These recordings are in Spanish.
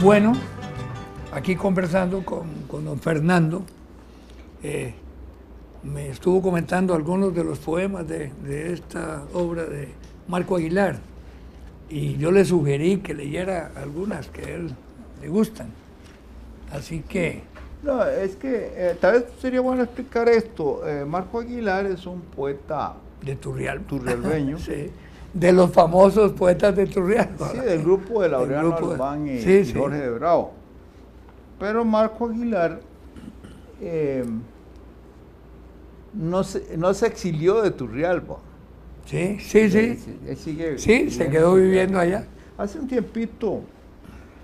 Bueno, aquí conversando con don Fernando, me estuvo comentando algunos de los poemas de esta obra de Marco Aguilar, y yo le sugerí que leyera algunas que a él le gustan. Así que... No, es que tal vez sería bueno explicar esto. Marco Aguilar es un poeta de turrialbeño. Sí, de los famosos poetas de Turrialba. Sí, del grupo de Laureano Albán y Jorge de Bravo. Pero Marco Aguilar no se exilió de Turrialba. Sí. Se quedó viviendo allá. Hace un tiempito,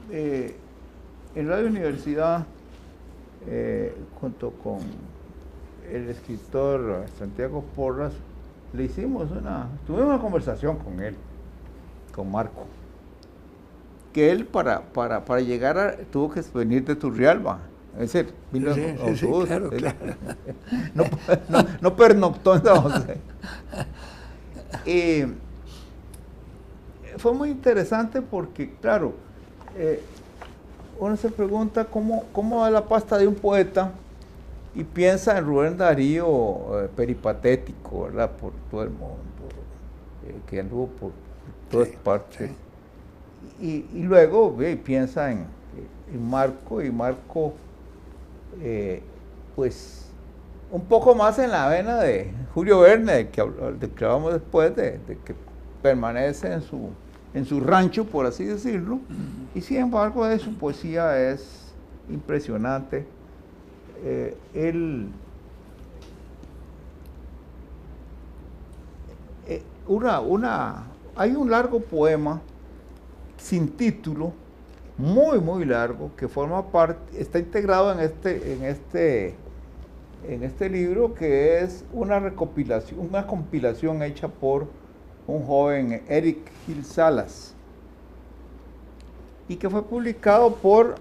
en Radio Universidad, junto con el escritor Santiago Porras, tuvimos una conversación con él, con Marco, que él para llegar tuvo que venir de Turrialba, es decir, vino en autobús, claro. No pernoctó en San José. Fue muy interesante porque, claro, uno se pregunta cómo va la pasta de un poeta y piensa en Rubén Darío peripatético, ¿verdad? Por todo el mundo, que anduvo por todas partes. Sí. Y luego piensa en Marco, y Marco, pues, un poco más en la vena de Julio Verne, de que hablamos después, de que permanece en su rancho, por así decirlo, y sin embargo su poesía es impresionante. Hay un largo poema sin título, muy largo, que forma parte, está integrado en este libro, que es una compilación hecha por un joven, Eric Gil Salas, y que fue publicado por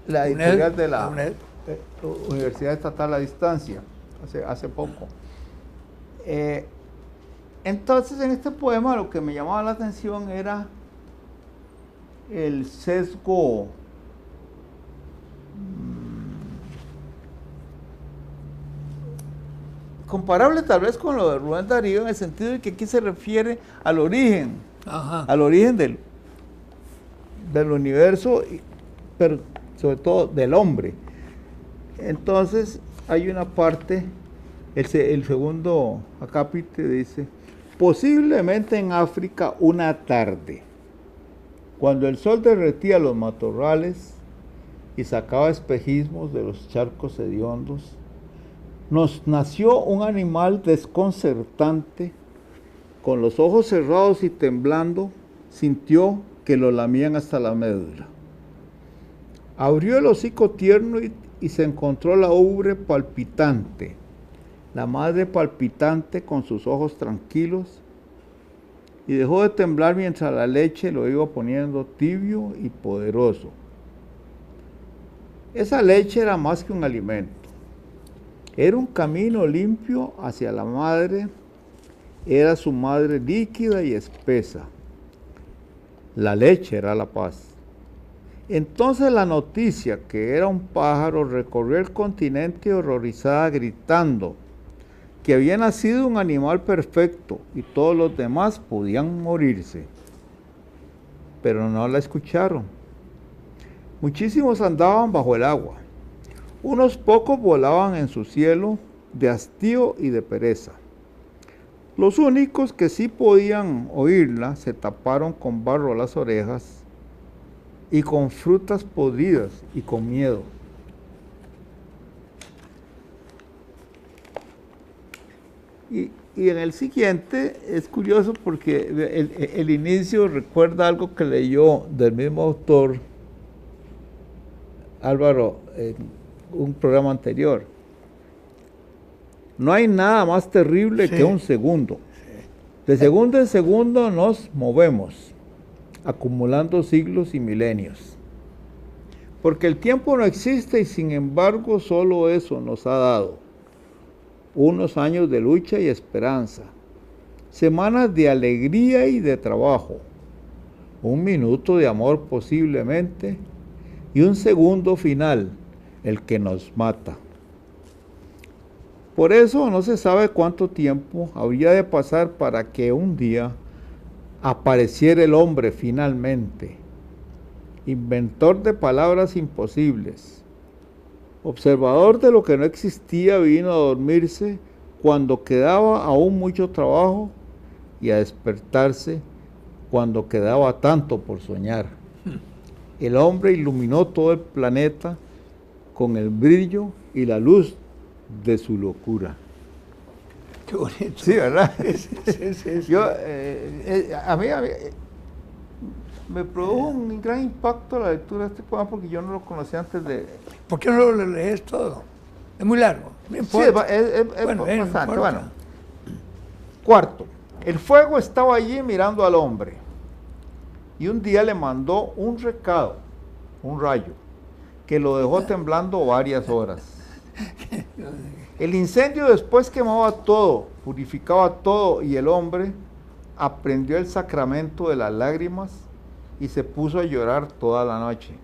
la editorial de la Universidad Estatal a Distancia, hace poco. Entonces, en este poema lo que me llamaba la atención era el sesgo comparable tal vez con lo de Rubén Darío, en el sentido de que aquí se refiere al origen, del universo, pero sobre todo del hombre. Entonces hay una parte, el segundo acápite dice: posiblemente en África una tarde, cuando el sol derretía los matorrales y sacaba espejismos de los charcos hediondos, nos nació un animal desconcertante, con los ojos cerrados y temblando, sintió que lo lamían hasta la médula. Abrió el hocico tierno y se encontró la ubre palpitante, la madre palpitante con sus ojos tranquilos, y dejó de temblar mientras la leche lo iba poniendo tibio y poderoso. Esa leche era más que un alimento. Era un camino limpio hacia la madre, era su madre líquida y espesa. La leche era la paz. Entonces la noticia que era un pájaro recorrió el continente horrorizada gritando que había nacido un animal perfecto y todos los demás podían morirse. Pero no la escucharon. Muchísimos andaban bajo el agua. Unos pocos volaban en su cielo de hastío y de pereza. Los únicos que sí podían oírla se taparon con barro las orejas y con frutas podridas y con miedo. Y en el siguiente es curioso porque el inicio recuerda algo que leyó del mismo autor, Álvaro, en un programa anterior. No hay nada más terrible que un segundo. De segundo en segundo nos movemos, acumulando siglos y milenios. Porque el tiempo no existe y sin embargo solo eso nos ha dado. Unos años de lucha y esperanza, semanas de alegría y de trabajo, un minuto de amor posiblemente, y un segundo final, el que nos mata. Por eso no se sabe cuánto tiempo habría de pasar para que un día apareciera el hombre finalmente, inventor de palabras imposibles, observador de lo que no existía, vino a dormirse cuando quedaba aún mucho trabajo y a despertarse cuando quedaba tanto por soñar. El hombre iluminó todo el planeta con el brillo y la luz de su locura. Qué bonito. Sí, ¿verdad? Sí. Yo, a mí me produjo un gran impacto la lectura de este poema porque yo no lo conocía antes de... ¿Por qué no lo lees todo? Es muy largo. No Sí, importa. es Bueno, no bastante. importa. Bueno. Cuarto, el fuego estaba allí mirando al hombre y un día le mandó un recado, un rayo, que lo dejó temblando varias horas. El incendio después quemaba todo, purificaba todo y el hombre aprendió el sacramento de las lágrimas y se puso a llorar toda la noche.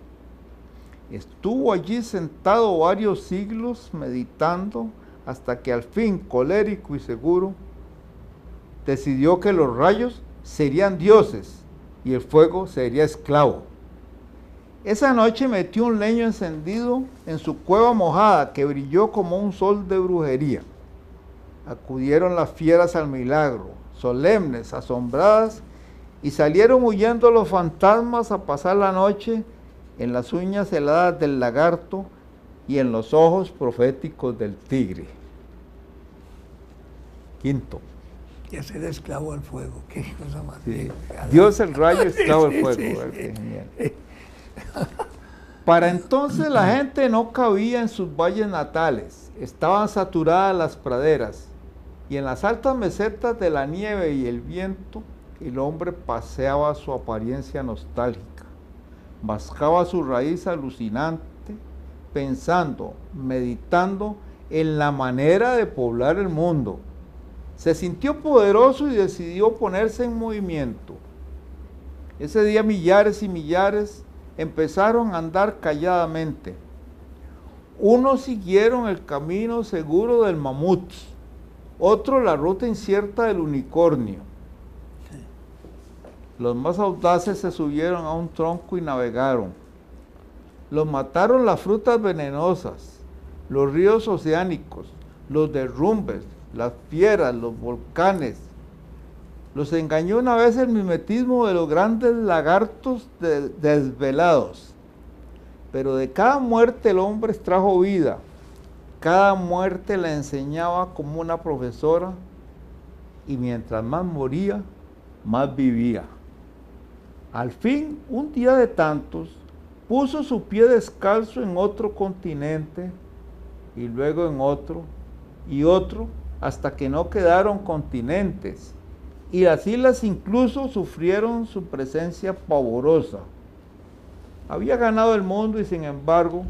Estuvo allí sentado varios siglos meditando hasta que al fin, colérico y seguro, decidió que los rayos serían dioses y el fuego sería esclavo. Esa noche metió un leño encendido en su cueva mojada que brilló como un sol de brujería. Acudieron las fieras al milagro, solemnes, asombradas, y salieron huyendo los fantasmas a pasar la noche en las uñas heladas del lagarto y en los ojos proféticos del tigre. Quinto. Y hacer esclavo al fuego. Qué cosa más. Sí. Dios el rayo, esclavo del fuego. Sí. Qué genial. Para entonces la gente no cabía en sus valles natales, estaban saturadas las praderas, y en las altas mesetas de la nieve y el viento, el hombre paseaba su apariencia nostálgica, mascaba su raíz alucinante, pensando, meditando en la manera de poblar el mundo. Se sintió poderoso y decidió ponerse en movimiento. Ese día millares y millares empezaron a andar calladamente. Unos siguieron el camino seguro del mamut, otros la ruta incierta del unicornio. Los más audaces se subieron a un tronco y navegaron. Los mataron las frutas venenosas, los ríos oceánicos, los derrumbes, las fieras, los volcanes. Los engañó una vez el mimetismo de los grandes lagartos desvelados. Pero de cada muerte el hombre extrajo vida. Cada muerte la enseñaba como una profesora y mientras más moría, más vivía. Al fin, un día de tantos, puso su pie descalzo en otro continente y luego en otro y otro hasta que no quedaron continentes. Y las islas incluso sufrieron su presencia pavorosa. Había ganado el mundo y sin embargo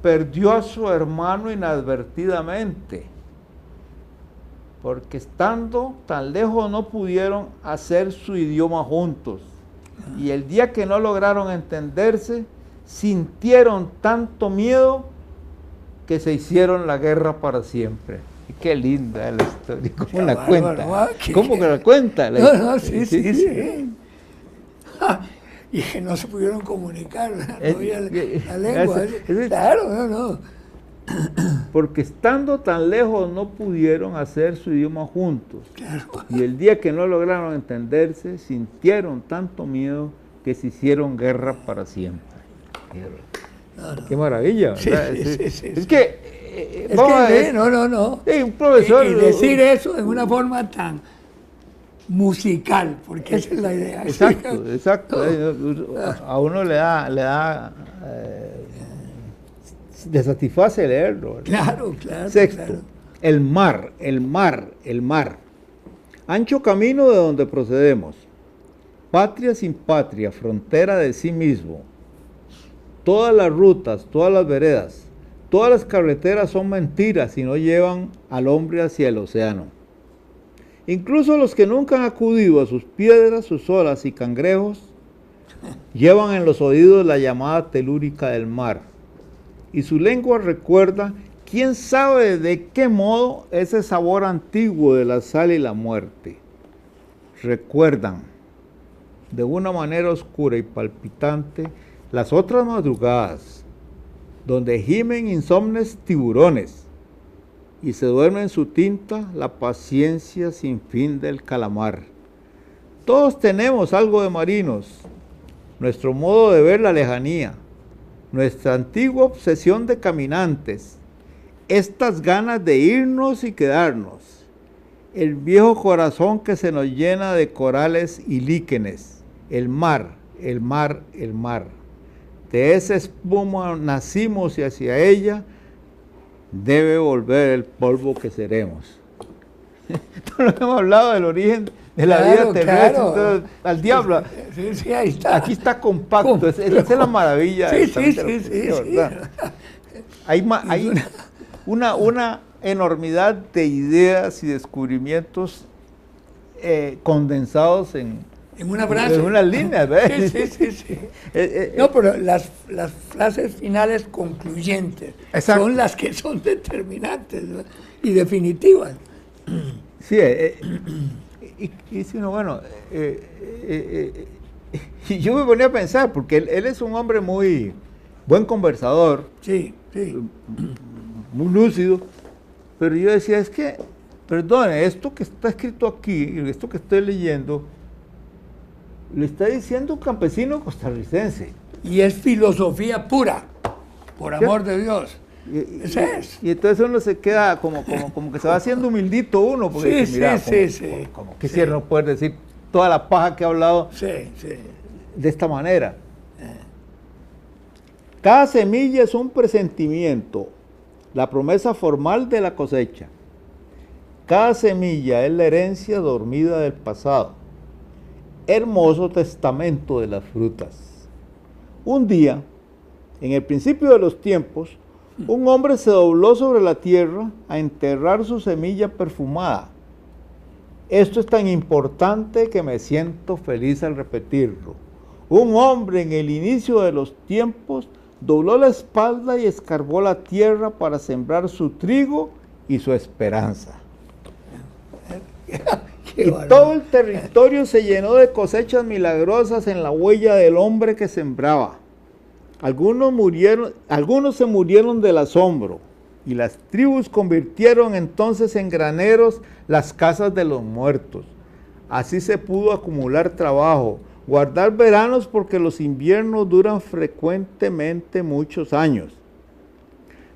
perdió a su hermano inadvertidamente, porque estando tan lejos no pudieron hacer su idioma juntos. Y el día que no lograron entenderse, sintieron tanto miedo que se hicieron la guerra para siempre. Y qué linda es la historia, ¿cómo la cuenta? ¿Cómo que la cuenta? No, sí. Y que no se pudieron comunicar, no había la lengua. Claro, no. Porque estando tan lejos no pudieron hacer su idioma juntos. Claro. Y el día que no lograron entenderse, sintieron tanto miedo que se hicieron guerra para siempre. Qué maravilla, ¿verdad? Sí. Es que... No. Un profesor... Y decir eso de una forma tan musical, porque esa es la idea. Exacto. A uno le da le satisface leerlo, ¿verdad? Claro. Sexto, claro. el mar. Ancho camino de donde procedemos. Patria sin patria, frontera de sí mismo. Todas las rutas, todas las veredas, todas las carreteras son mentiras y no llevan al hombre hacia el océano. Incluso los que nunca han acudido a sus piedras, sus olas y cangrejos, Llevan en los oídos la llamada telúrica del mar, y su lengua recuerda, quién sabe de qué modo, ese sabor antiguo de la sal y la muerte. Recuerdan, de una manera oscura y palpitante, las otras madrugadas, donde gimen insomnes tiburones, y se duerme en su tinta la paciencia sin fin del calamar. Todos tenemos algo de marinos, nuestro modo de ver la lejanía, nuestra antigua obsesión de caminantes, estas ganas de irnos y quedarnos, el viejo corazón que se nos llena de corales y líquenes, el mar, el mar, el mar. De esa espuma nacimos y hacia ella debe volver el polvo que seremos. No hemos hablado del origen de la vida terrestre, claro. Entonces, al diablo. Sí, ahí está. Aquí está compacto, esa es la maravilla. Sí. ¿Verdad? Hay una enormidad de ideas y descubrimientos condensados en una frase. En unas líneas, ¿ves? Sí. No, pero las frases finales concluyentes son las que son determinantes, ¿no? Y definitivas. Sí, y si uno, bueno, y yo me ponía a pensar, porque él es un hombre muy buen conversador, sí, muy lúcido, pero yo decía, es que, perdone, esto que está escrito aquí, esto que estoy leyendo, le está diciendo un campesino costarricense. Y es filosofía pura, por amor de Dios. Y entonces uno se queda como que se va haciendo humildito uno, porque sí, dice, mira, sí. como quisiera no poder decir toda la paja que ha hablado de esta manera. Cada semilla es un presentimiento, la promesa formal de la cosecha. Cada semilla es la herencia dormida del pasado. Hermoso testamento de las frutas. Un día, en el principio de los tiempos, un hombre se dobló sobre la tierra a enterrar su semilla perfumada. Esto es tan importante que me siento feliz al repetirlo. Un hombre en el inicio de los tiempos dobló la espalda y escarbó la tierra para sembrar su trigo y su esperanza. Y todo el territorio se llenó de cosechas milagrosas en la huella del hombre que sembraba. Algunos se murieron del asombro, y las tribus convirtieron entonces en graneros las casas de los muertos. Así se pudo acumular trabajo, guardar veranos, porque los inviernos duran frecuentemente muchos años.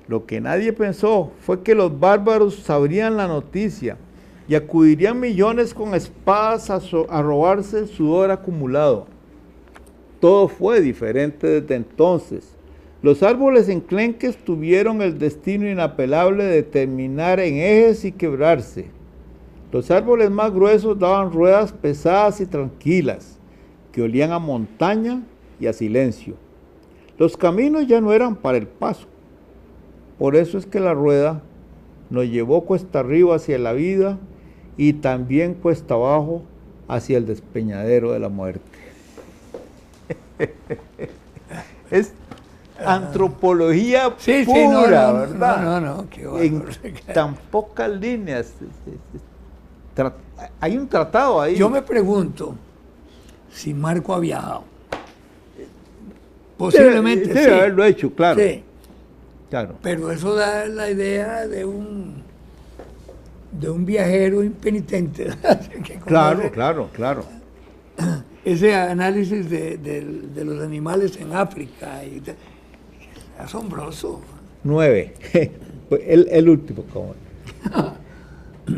Lo que nadie pensó fue que los bárbaros sabrían la noticia y acudirían millones con espadas a robarse el sudor acumulado. Todo fue diferente desde entonces. Los árboles enclenques tuvieron el destino inapelable de terminar en ejes y quebrarse. Los árboles más gruesos daban ruedas pesadas y tranquilas, que olían a montaña y a silencio. Los caminos ya no eran para el paso. Por eso es que la rueda nos llevó cuesta arriba hacia la vida y también cuesta abajo hacia el despeñadero de la muerte. Es antropología pura, ¿verdad? No, qué bárbaro. En tan pocas líneas. Hay un tratado ahí. Yo me pregunto si Marco ha viajado. Posiblemente debe haberlo hecho, claro. Sí. Claro. Pero eso da la idea de un viajero impenitente. Claro. Ese análisis de los animales en África, asombroso. 9. El último, como.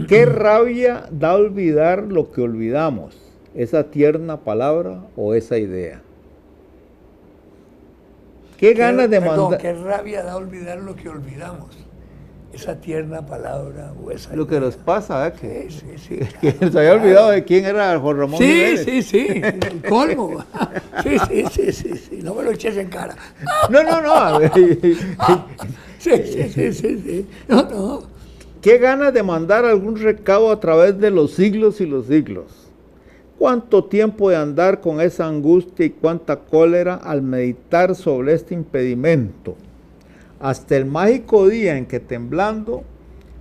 ¿Qué rabia da olvidar lo que olvidamos? ¿Esa tierna palabra o esa idea? ¿Qué ganas de mandar? Qué rabia da olvidar lo que olvidamos. Esa tierna palabra o esa lo idea. Que nos pasa, ¿eh? Sí. Que se había olvidado de quién era Juan Ramón Jiménez. Sí, el colmo. Sí, no me lo eches en cara. No. Sí. No. Qué ganas de mandar algún recado a través de los siglos y los siglos. cuánto tiempo de andar con esa angustia y cuánta cólera al meditar sobre este impedimento, hasta el mágico día en que temblando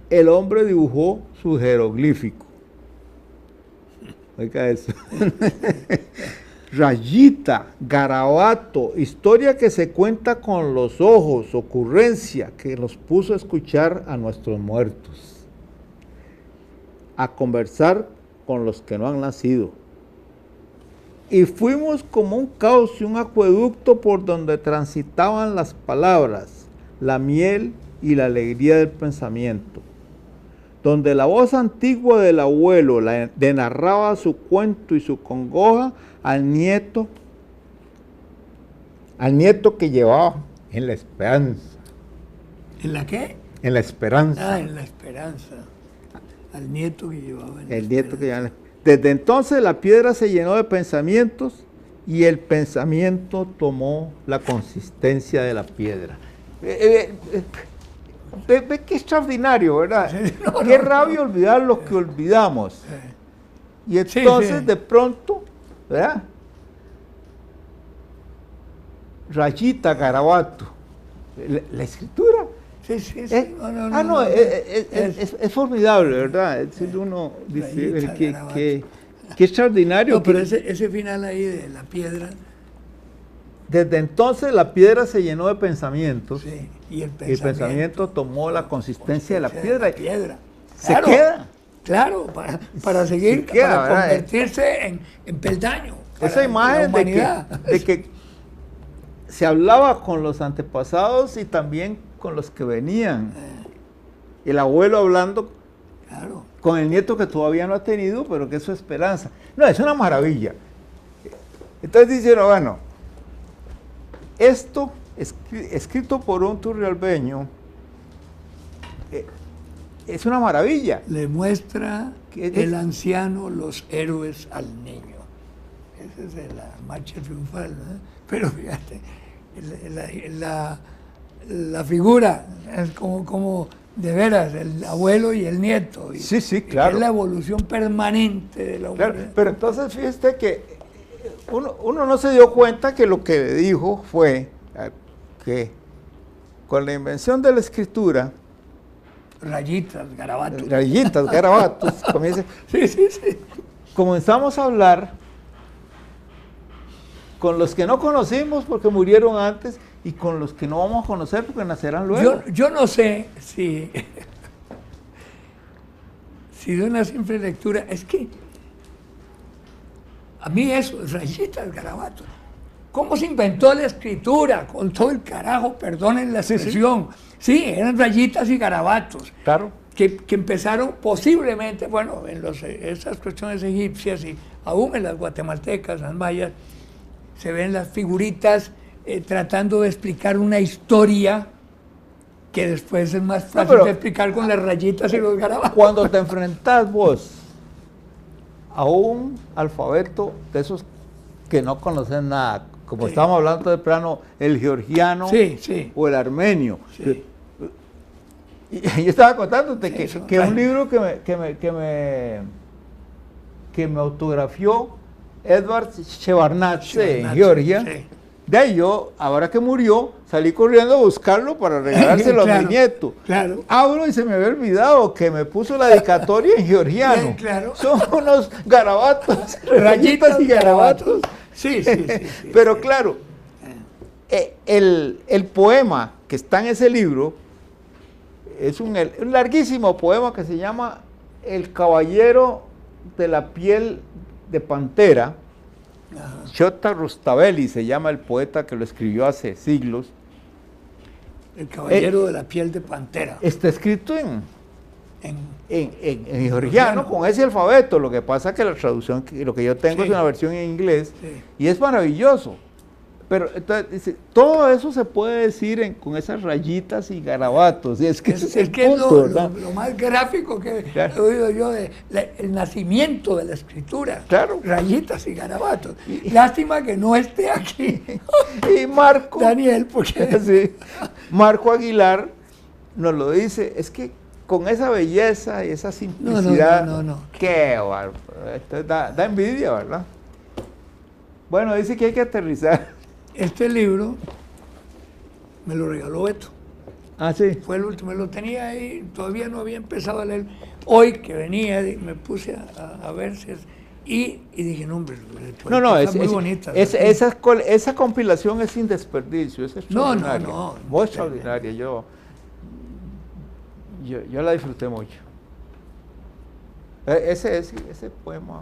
el hombre dibujó su jeroglífico. Oiga eso. Rayita, garabato, historia que se cuenta con los ojos, ocurrencia que nos puso a escuchar a nuestros muertos, a conversar con los que no han nacido. Y fuimos como un cauce, un acueducto por donde transitaban las palabras, la miel y la alegría del pensamiento, donde la voz antigua del abuelo le narraba su cuento y su congoja al nieto que llevaba en la esperanza. ¿En la qué? En la esperanza. Ah, en la esperanza. Al nieto que llevaba en la El nieto que esperanza. llevaba. Desde entonces la piedra se llenó de pensamientos y el pensamiento tomó la consistencia de la piedra. Ve qué extraordinario, ¿verdad? Sí, no, qué no, rabia olvidar lo que olvidamos. Y entonces sí. de pronto, ¿verdad? Rayita, garabato, la escritura. Sí, sí, Es formidable, ¿verdad? Es decir, uno dice, Rayita, qué extraordinario. No, pero ese final ahí de la piedra. Desde entonces la piedra se llenó de pensamientos. Sí, y el pensamiento tomó la consistencia de la piedra. Se Claro, queda. Claro, para seguir, queda, para convertirse en peldaño. Esa imagen de que se hablaba con los antepasados y también con los que venían. El abuelo hablando con el nieto que todavía no ha tenido, pero que es su esperanza. No, es una maravilla. Entonces dijeron, bueno, esto escrito por un turrialbeño es una maravilla. Le muestra el anciano los héroes al niño. Esa es la marcha triunfal, ¿no? Pero fíjate, la figura es como de veras el abuelo y el nieto. Y, sí, claro. Es la evolución permanente de la humanidad. Claro, pero entonces fíjate que uno no se dio cuenta que lo que le dijo fue que con la invención de la escritura, rayitas, garabatos. Comenzamos a hablar con los que no conocimos porque murieron antes y con los que no vamos a conocer porque nacerán luego. Yo no sé si de una simple lectura, es que a mí eso, rayitas, garabatos. ¿Cómo se inventó la escritura? Con todo el carajo, perdonen la expresión. Sí, eran rayitas y garabatos. Claro. Que empezaron posiblemente, bueno, en esas cuestiones egipcias y aún en las guatemaltecas, las mayas, se ven las figuritas tratando de explicar una historia que después es más fácil de explicar con las rayitas y los garabatos. Cuando te enfrentás vos a un alfabeto de esos que no conocen nada, como estábamos hablando de plano, el georgiano o el armenio. Sí. Y yo estaba contándote que un libro que me autografió Edward Shevardnadze en Georgia, de ahí yo, ahora que murió, salí corriendo a buscarlo para regalárselo a mi nieto. Claro. Abro y se me había olvidado que me puso la dedicatoria en georgiano. Claro. Son unos garabatos, rayitas y garabatos. Sí. Pero claro, el poema que está en ese libro es un larguísimo poema que se llama El caballero de la piel de pantera. Shota Rustaveli se llama el poeta que lo escribió hace siglos. El caballero de la piel de pantera. Está escrito en georgiano con ese alfabeto. Lo que pasa es que la traducción, lo que yo tengo es una versión en inglés y es maravilloso. Pero entonces dice, todo eso se puede decir con esas rayitas y garabatos. Y es que es lo más gráfico que he oído yo el nacimiento de la escritura. Claro. Rayitas y garabatos. Lástima que no esté aquí. Y Marco. Daniel, porque Marco Aguilar nos lo dice, es que con esa belleza y esa simplicidad. No. Qué bárbaro. Esto da envidia, ¿verdad? Bueno, dice que hay que aterrizar. Este libro me lo regaló Beto. Ah, sí. Fue el último, lo tenía ahí, todavía no había empezado a leer. Hoy que venía, me puse a ver y dije, no, hombre, No, es muy bonita. Esa compilación es sin desperdicio, es extraordinaria. No. Muy extraordinaria, yo la disfruté mucho. Ese poema